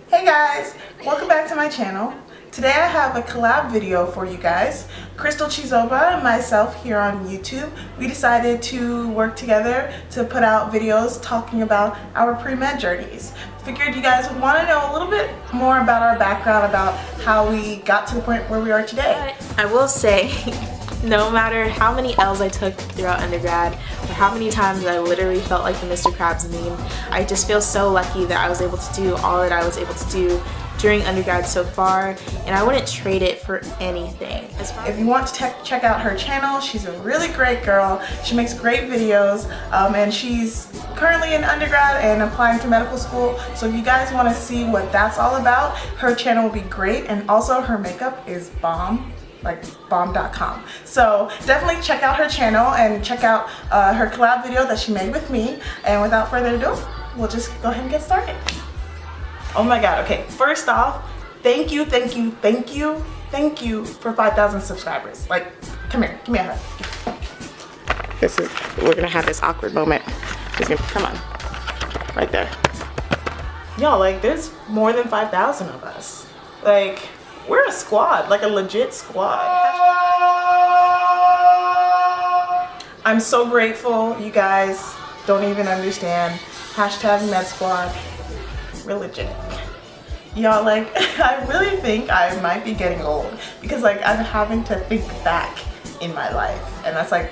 Hey guys, welcome back to my channel. Today I have a collab video for you guys. Crystal Chizoba and myself here on YouTube, we decided to work together to put out videos talking about our pre-med journeys. Figured you guys would want to know a little bit more about our background, about how we got to the point where we are today. I will say, no matter how many L's I took throughout undergrad, or how many times I literally felt like the Mr. Krabs meme, I just feel so lucky that I was able to do all that I was able to do during undergrad so far, and I wouldn't trade it for anything. If you want to check out her channel, she's a really great girl. She makes great videos, and she's currently in undergrad and applying to medical school. So if you guys want to see what that's all about, her channel will be great, and also her makeup is bomb. Like bomb.com. So definitely check out her channel and check out her collab video that she made with me. And without further ado, we'll just go ahead and get started. Oh my god, okay, first off, thank you for 5,000 subscribers. Like, come here, give me a hug. We're gonna have this awkward moment. Come on, right there. Y'all, like, there's more than 5,000 of us. Like, we're a squad, like a legit squad. I'm so grateful, you guys don't even understand. Hashtag Med Squad. Religion. Y'all, like, I really think I might be getting old because, like, I'm having to think back in my life, and that's like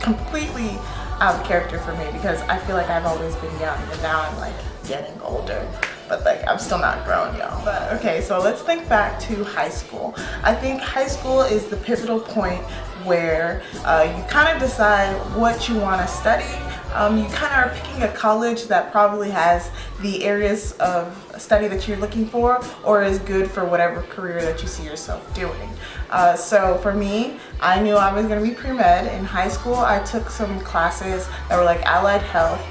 completely out of character for me because I feel like I've always been young, and now I'm like getting older, but like I'm still not grown, y'all. But okay, so let's think back to high school. I think high school is the pivotal point where you kind of decide what you want to study. You kind of are picking a college that probably has the areas of study that you're looking for or is good for whatever career that you see yourself doing. So for me, I knew I was going to be pre-med. In high school, I took some classes that were like allied health,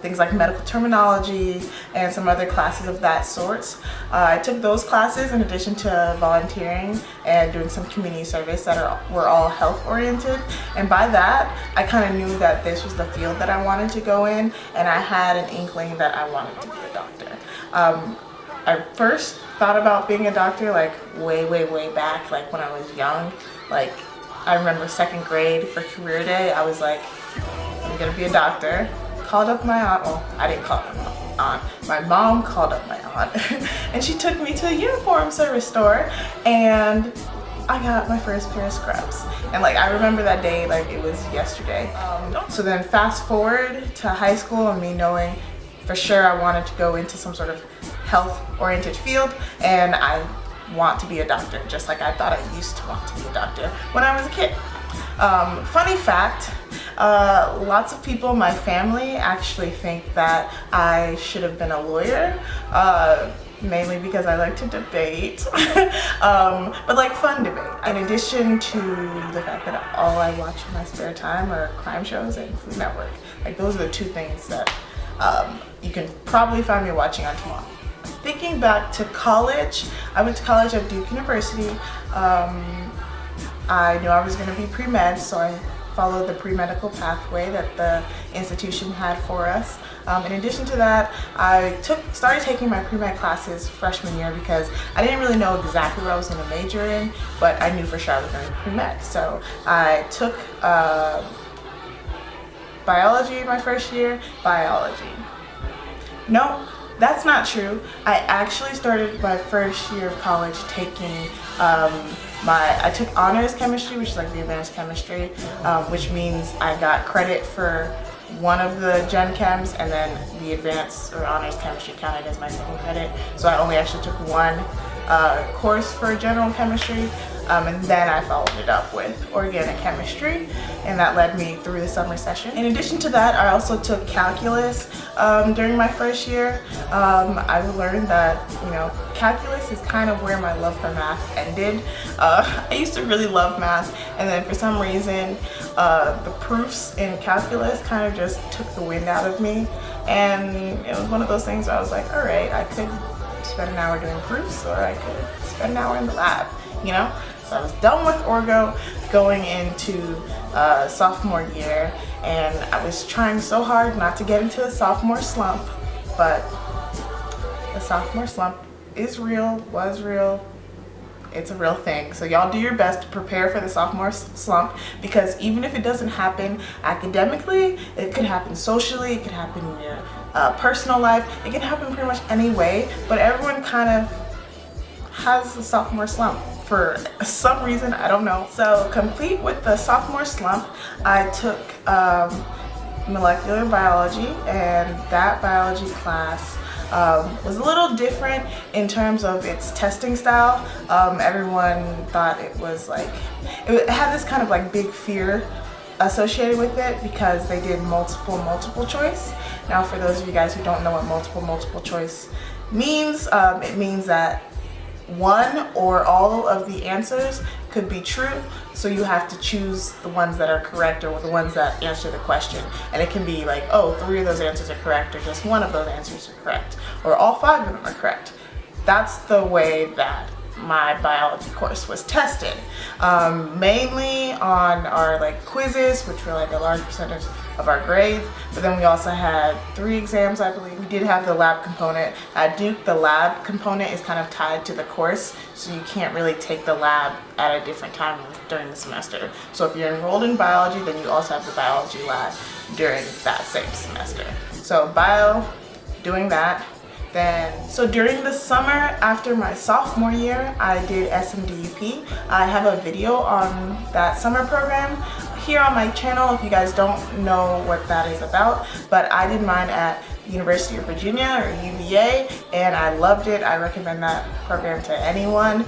things like medical terminology and some other classes of that sorts. I took those classes in addition to volunteering and doing some community service that were all health oriented, and by that I kind of knew that this was the field that I wanted to go in, and I had an inkling that I wanted to be a doctor. I first thought about being a doctor like way back, like when I was young. Like, I remember second grade for career day, I was like, I'm gonna be a doctor. Called up my aunt. Well, I didn't call up my aunt. My mom called up my aunt and she took me to a uniform service store, and I got my first pair of scrubs. And like, I remember that day like it was yesterday. So then fast forward to high school and me knowing for sure I wanted to go into some sort of health-oriented field, and I want to be a doctor, just like I thought I used to want to be a doctor when I was a kid. Funny fact, lots of people in my family actually think that I should have been a lawyer, mainly because I like to debate, but like fun debate. In addition to the fact that all I watch in my spare time are crime shows and Food Network. Like, those are the two things that you can probably find me watching on tomorrow. Thinking back to college, I went to college at Duke University. I knew I was going to be pre-med, so I followed the pre-medical pathway that the institution had for us. In addition to that, I started taking my pre-med classes freshman year because I didn't really know exactly what I was going to major in, but I knew for sure I was going to be pre-med. So I took biology my first year. Biology. No, that's not true. I actually started my first year of college taking I took honors chemistry, which is like the advanced chemistry, which means I got credit for one of the gen chems, and then the advanced or honors chemistry counted as my second credit. So I only actually took one course for general chemistry, and then I followed it up with organic chemistry, and that led me through the summer session. In addition to that, I also took calculus during my first year. I learned that, you know, calculus is kind of where my love for math ended. I used to really love math, and then for some reason the proofs in calculus kind of just took the wind out of me, and it was one of those things where I was like, all right, I could spend an hour doing proofs, or I could spend an hour in the lab, you know? So I was done with orgo going into sophomore year, and I was trying so hard not to get into the sophomore slump, but the sophomore slump is real, was real. It's a real thing. So y'all do your best to prepare for the sophomore slump, because even if it doesn't happen academically, it could happen socially, it could happen in your personal life, it can happen pretty much any way, but everyone kind of has the sophomore slump for some reason, I don't know. So complete with the sophomore slump, I took molecular biology, and that biology class was a little different in terms of its testing style. Everyone thought it was like, it had this kind of like big fear associated with it because they did multiple choice. Now for those of you guys who don't know what multiple choice means, it means that one or all of the answers could be true, so you have to choose the ones that are correct or the ones that answer the question. And it can be like, oh, 3 of those answers are correct, or just 1 of those answers are correct, or all 5 of them are correct. That's the way that my biology course was tested, mainly on our like quizzes, which were like a large percentage of our grades, but then we also had 3 exams, I believe. We did have the lab component. At Duke, the lab component is kind of tied to the course, so you can't really take the lab at a different time during the semester. So if you're enrolled in biology, then you also have the biology lab during that same semester. So bio, doing that. Then, so during the summer after my sophomore year, I did SMDUP. I have a video on that summer program here on my channel if you guys don't know what that is about, but I did mine at University of Virginia, or UVA, and I loved it. I recommend that program to anyone.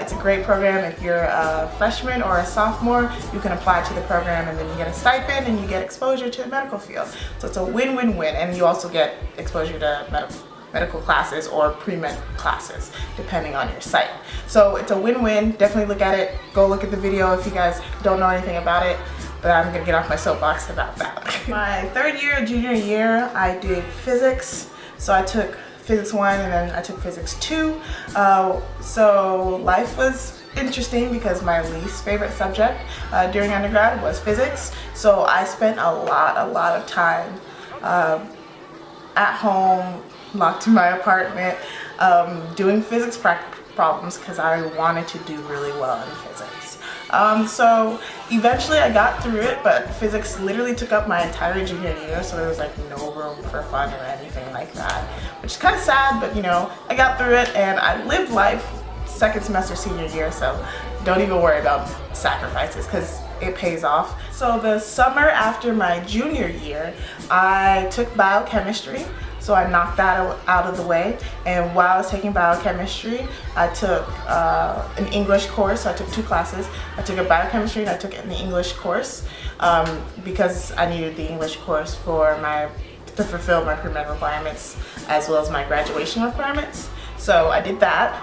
It's a great program. If you're a freshman or a sophomore, you can apply to the program and then you get a stipend and you get exposure to the medical field. So it's a win-win-win, and you also get exposure to medical classes or pre-med classes, depending on your site. So it's a win-win. Definitely look at it. Go look at the video if you guys don't know anything about it, but I'm gonna get off my soapbox about that. My 3rd year, junior year, I did physics. So I took physics 1 and then I took physics 2. So life was interesting because my least favorite subject during undergrad was physics. So I spent a lot of time at home, locked in my apartment, doing physics problems because I wanted to do really well in physics. So eventually I got through it, but physics literally took up my entire junior year, so there was like no room for fun or anything like that, which is kind of sad, but you know, I got through it and I lived life 2nd semester senior year, so don't even worry about sacrifices because it pays off. So the summer after my junior year, I took biochemistry. So I knocked that out of the way, and while I was taking biochemistry, I took an English course. So I took 2 classes. I took a biochemistry and I took an English course because I needed the English course to fulfill my pre-med requirements as well as my graduation requirements. So I did that.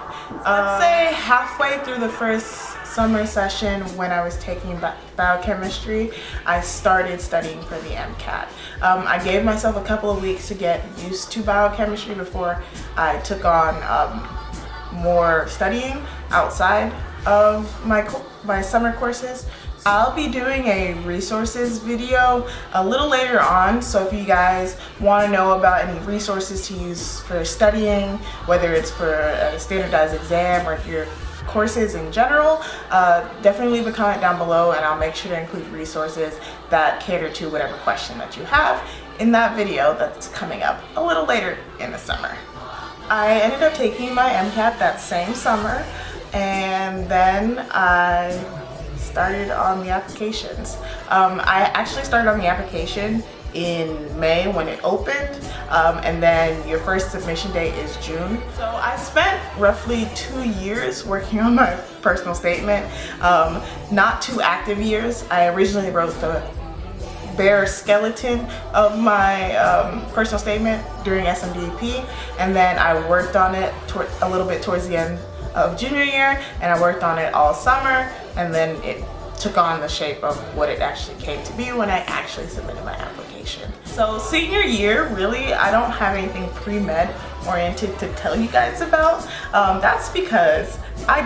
Let's say halfway through the first summer session when I was taking biochemistry, I started studying for the Mcat. I gave myself a couple of weeks to get used to biochemistry before I took on more studying outside of my summer courses. I'll be doing a resources video a little later on, so if you guys want to know about any resources to use for studying, whether it's for a standardized exam or if you're courses in general, definitely leave a comment down below and I'll make sure to include resources that cater to whatever question that you have in that video that's coming up a little later in the summer. I ended up taking my Mcat that same summer, and then I started on the applications. I actually started on the application in May when it opened, and then your first submission date is June. So I spent roughly 2 years working on my personal statement. Not 2 active years. I originally wrote the bare skeleton of my personal statement during SMDP, and then I worked on it a little bit towards the end of junior year, and I worked on it all summer, and then it took on the shape of what it actually came to be when I actually submitted my application. So senior year, really, I don't have anything pre-med oriented to tell you guys about. That's because I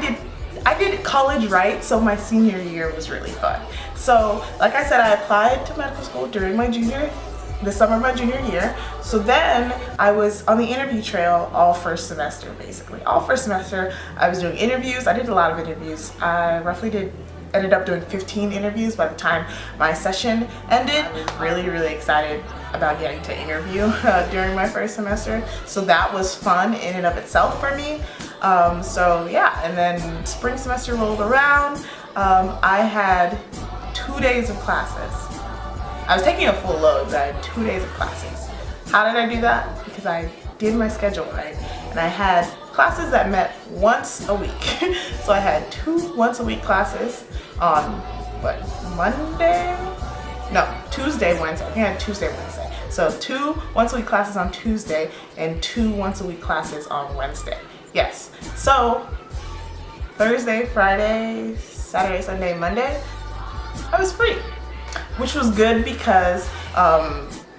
did college right, so my senior year was really fun. So like I said, I applied to medical school during my junior the summer of my junior year. So then I was on the interview trail all first semester, basically. All first semester, I was doing interviews. I did a lot of interviews. I roughly ended up doing 15 interviews by the time my session ended. I was really excited about getting to interview during my first semester. So that was fun in and of itself for me. So yeah, and then spring semester rolled around. I had 2 days of classes. I was taking a full load, but I had 2 days of classes. How did I do that? Because I did my schedule right, and I had classes that met once a week. So I had 2 once-a-week classes on, what, Monday? No, Tuesday, Wednesday. I think I had Tuesday, Wednesday. So 2 once-a-week classes on Tuesday and 2 once-a-week classes on Wednesday. Yes. So Thursday, Friday, Saturday, Sunday, Monday, I was free, which was good because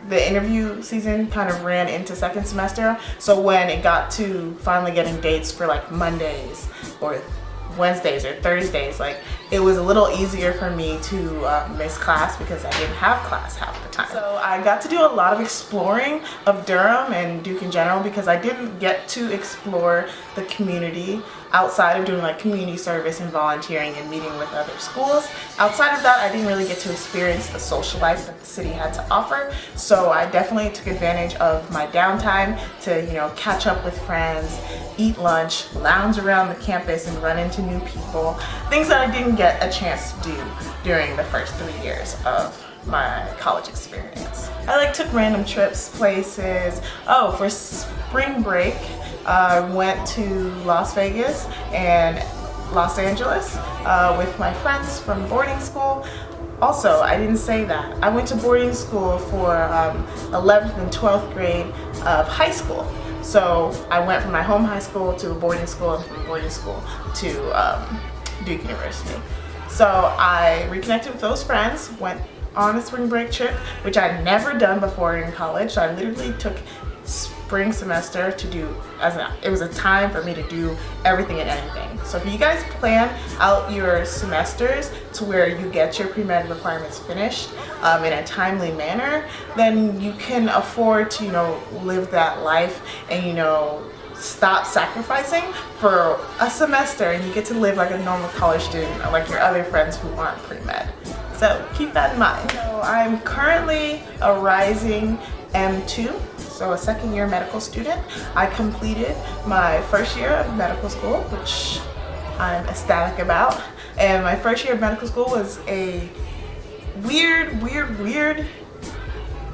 the interview season kind of ran into second semester. So when it got to finally getting dates for like Mondays or Wednesdays or Thursdays, like it was a little easier for me to miss class because I didn't have class half the time. So I got to do a lot of exploring of Durham and Duke in general because I didn't get to explore the community outside of doing like community service and volunteering and meeting with other schools. Outside of that, I didn't really get to experience the social life that the city had to offer. So I definitely took advantage of my downtime to, you know, catch up with friends, eat lunch, lounge around the campus and run into new people. Things that I didn't get a chance to do during the first 3 years of my college experience. I like took random trips, places. Oh, for spring break, I went to Las Vegas and Los Angeles with my friends from boarding school. Also, I didn't say that. I went to boarding school for 11th and 12th grade of high school. So I went from my home high school to a boarding school and from boarding school to Duke University. So I reconnected with those friends, went on a spring break trip, which I'd never done before in college. So I literally took spring semester to do, it was a time for me to do everything and anything. So if you guys plan out your semesters to where you get your pre-med requirements finished in a timely manner, then you can afford to, you know, live that life and, you know, stop sacrificing for a semester and you get to live like a normal college student, like your other friends who aren't pre-med. So keep that in mind. So I'm currently a rising M2, so a second year medical student. I completed my first year of medical school, which I'm ecstatic about. And my first year of medical school was a weird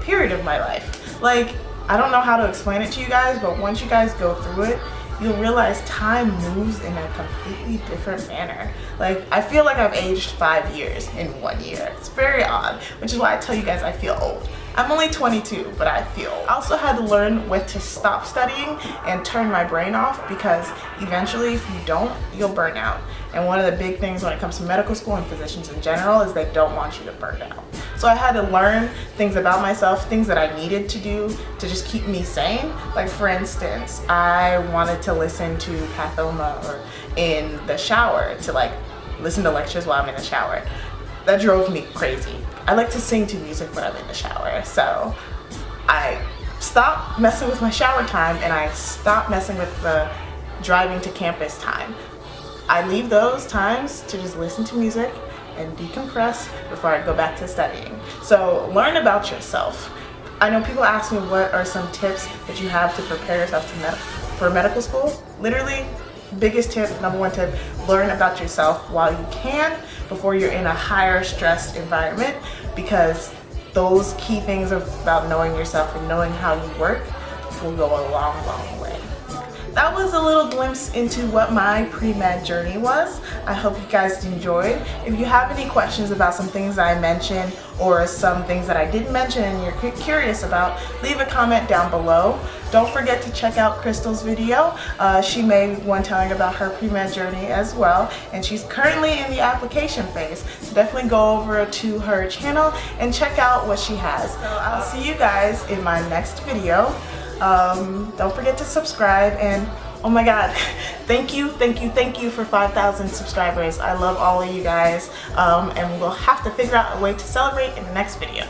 period of my life. Like, I don't know how to explain it to you guys, but once you guys go through it, you'll realize time moves in a completely different manner. Like, I feel like I've aged 5 years in 1 year. It's very odd, which is why I tell you guys I feel old. I'm only 22, but I feel old. I also had to learn when to stop studying and turn my brain off, because eventually if you don't, you'll burn out. And one of the big things when it comes to medical school and physicians in general is they don't want you to burn out. So I had to learn things about myself, things that I needed to do to just keep me sane. Like, for instance, I wanted to listen to Pathoma or in the shower, to like listen to lectures while I'm in the shower. That drove me crazy. I like to sing to music when I'm in the shower. So I stopped messing with my shower time and I stopped messing with the driving to campus time. I leave those times to just listen to music and decompress before I go back to studying. So learn about yourself. I know people ask me what are some tips that you have to prepare yourself to for medical school. Literally, biggest tip, number one tip, learn about yourself while you can before you're in a higher stressed environment, because those key things about knowing yourself and knowing how you work will go a long way. That was a little glimpse into what my pre-med journey was. I hope you guys enjoyed. If you have any questions about some things I mentioned or some things that I didn't mention and you're curious about, leave a comment down below. Don't forget to check out Crystal's video. She made one telling about her pre-med journey as well, and she's currently in the application phase. So definitely go over to her channel and check out what she has. So I'll see you guys in my next video. Don't forget to subscribe, and oh my god, thank you for 5,000 subscribers. I love all of you guys, and we'll have to figure out a way to celebrate in the next video.